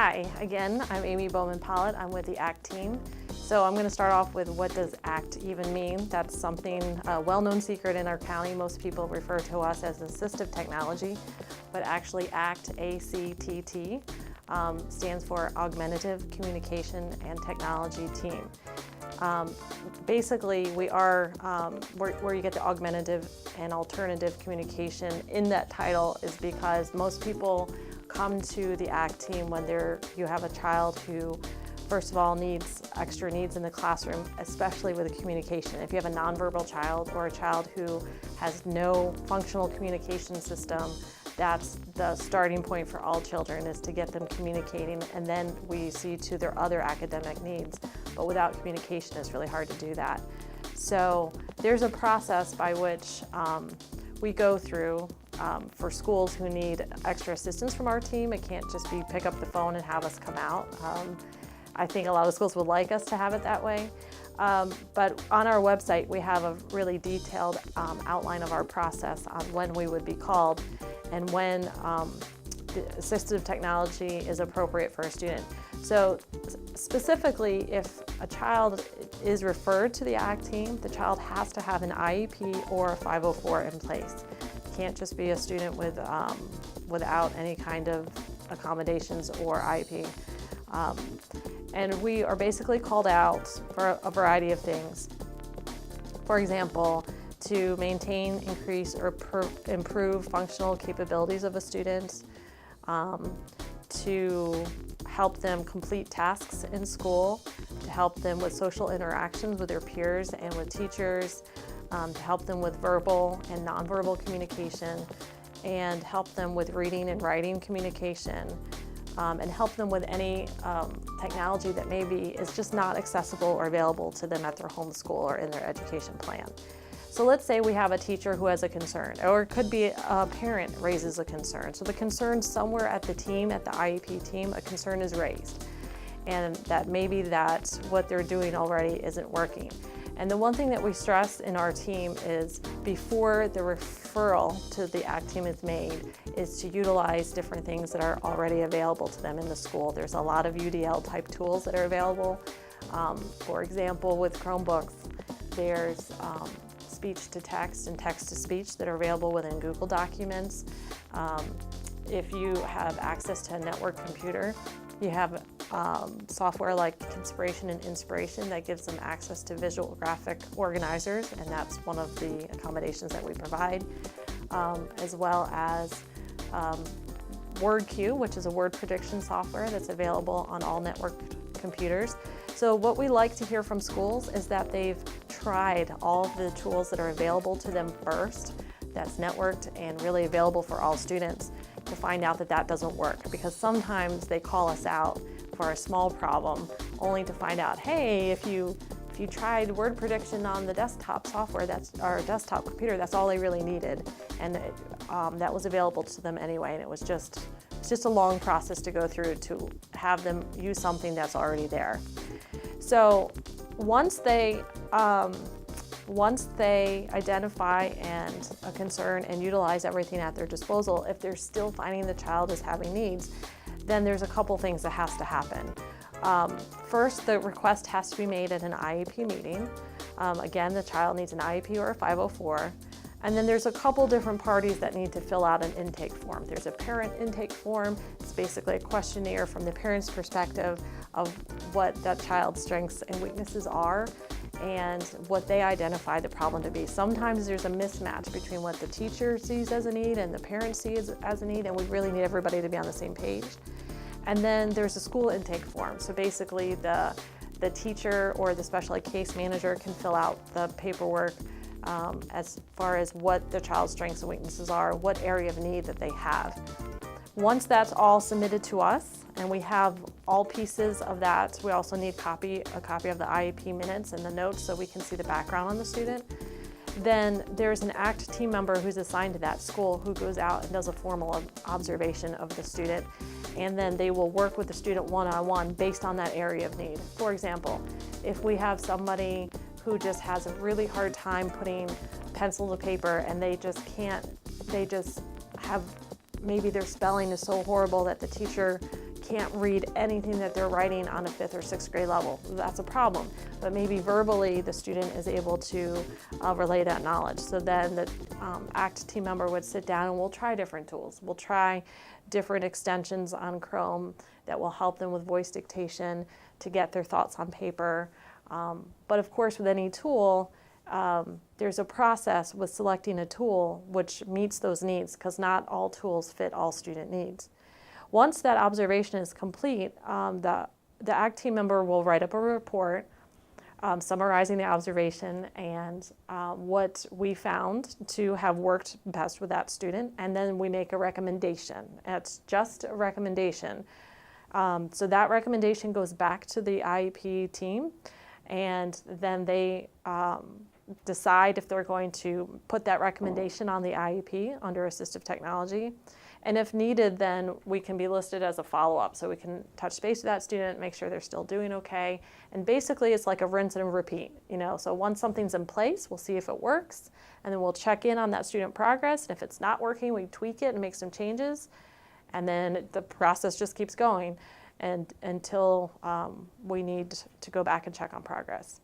Hi, again, I'm Amy Bowman-Pollitt. I'm with the ACT team. So I'm going to start off with what does ACT even mean? That's something, a well-known secret in our county. Most people refer to us as assistive technology, but actually ACT, ACTT, stands for Augmentative Communication and Technology Team. Basically, we are where you get the augmentative and alternative communication in that title is because most people come to the ACT team when you have a child who, first of all, needs extra needs in the classroom, especially with the communication. If you have a nonverbal child or a child who has no functional communication system, that's the starting point for all children, is to get them communicating, and then we see to their other academic needs. But without communication, it's really hard to do that. So there's a process by which we go through for schools who need extra assistance from our team. It can't just be pick up the phone and have us come out. I think a lot of schools would like us to have it that way. But on our website, we have a really detailed outline of our process on when we would be called and when the assistive technology is appropriate for a student. So specifically, if a child is referred to the ACT team, the child has to have an IEP or a 504 in place. It can't just be a student without any kind of accommodations or IEP. And we are basically called out for a variety of things. For example, to maintain, increase, or improve functional capabilities of a student, to help them complete tasks in school, to help them with social interactions with their peers and with teachers, to help them with verbal and nonverbal communication, and help them with reading and writing communication, and help them with any technology that maybe is just not accessible or available to them at their home school or in their education plan. So let's say we have a teacher who has a concern, or it could be a parent raises a concern. So the concern somewhere at the team, at the IEP team, a concern is raised, and that maybe that what they're doing already isn't working. And the one thing that we stress in our team is before the referral to the ACT team is made is to utilize different things that are already available to them in the school. There's a lot of UDL type tools that are available. For example, with Chromebooks, there's speech to text and text to speech that are available within Google Documents. If you have access to a network computer, you have software like Conspiration and Inspiration that gives them access to visual graphic organizers, and that's one of the accommodations that we provide, as well as WordQ, which is a word prediction software that's available on all network computers. So what we like to hear from schools is that they've tried all of the tools that are available to them first, that's networked and really available for all students, to find out that that doesn't work, because sometimes they call us out for a small problem only to find out, hey, if you tried word prediction on the desktop software, that's our desktop computer, that's all they really needed, and that was available to them anyway, and it's just a long process to go through to have them use something that's already there. So once they identify a concern and utilize everything at their disposal, if they're still finding the child is having needs, then there's a couple things that has to happen. First, the request has to be made at an IEP meeting. Again, the child needs an IEP or a 504. And then there's a couple different parties that need to fill out an intake form. There's a parent intake form. It's basically a questionnaire from the parent's perspective of what that child's strengths and weaknesses are and what they identify the problem to be. Sometimes there's a mismatch between what the teacher sees as a need and the parent sees as a need, and we really need everybody to be on the same page. And then there's a school intake form. So basically the teacher or the special ed case manager can fill out the paperwork as far as what the child's strengths and weaknesses are, what area of need that they have. Once that's all submitted to us and we have all pieces of that, we also need a copy of the IEP minutes and the notes so we can see the background on the student. Then there's an ACT team member who's assigned to that school who goes out and does a formal observation of the student, and then they will work with the student one-on-one based on that area of need. For example, if we have somebody who just has a really hard time putting pencil to paper and they just have, maybe their spelling is so horrible that the teacher can't read anything that they're writing on a 5th or 6th grade level. That's a problem. But maybe verbally the student is able to relay that knowledge. So then the ACT team member would sit down and we'll try different tools. We'll try different extensions on Chrome that will help them with voice dictation to get their thoughts on paper. But of course with any tool, there's a process with selecting a tool which meets those needs, because not all tools fit all student needs. Once that observation is complete, the ACT team member will write up a report summarizing the observation and what we found to have worked best with that student, and then we make a recommendation. It's just a recommendation. So that recommendation goes back to the IEP team, and then they decide if they're going to put that recommendation on the IEP under assistive technology. And if needed, then we can be listed as a follow-up. So we can touch base with that student, make sure they're still doing okay. And basically it's like a rinse and repeat, you know. So once something's in place, we'll see if it works, and then we'll check in on that student progress. And if it's not working, we tweak it and make some changes. And then the process just keeps going and until we need to go back and check on progress.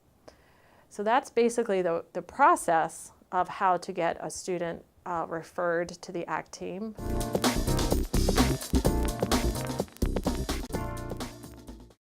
So that's basically the process of how to get a student referred to the ACT team.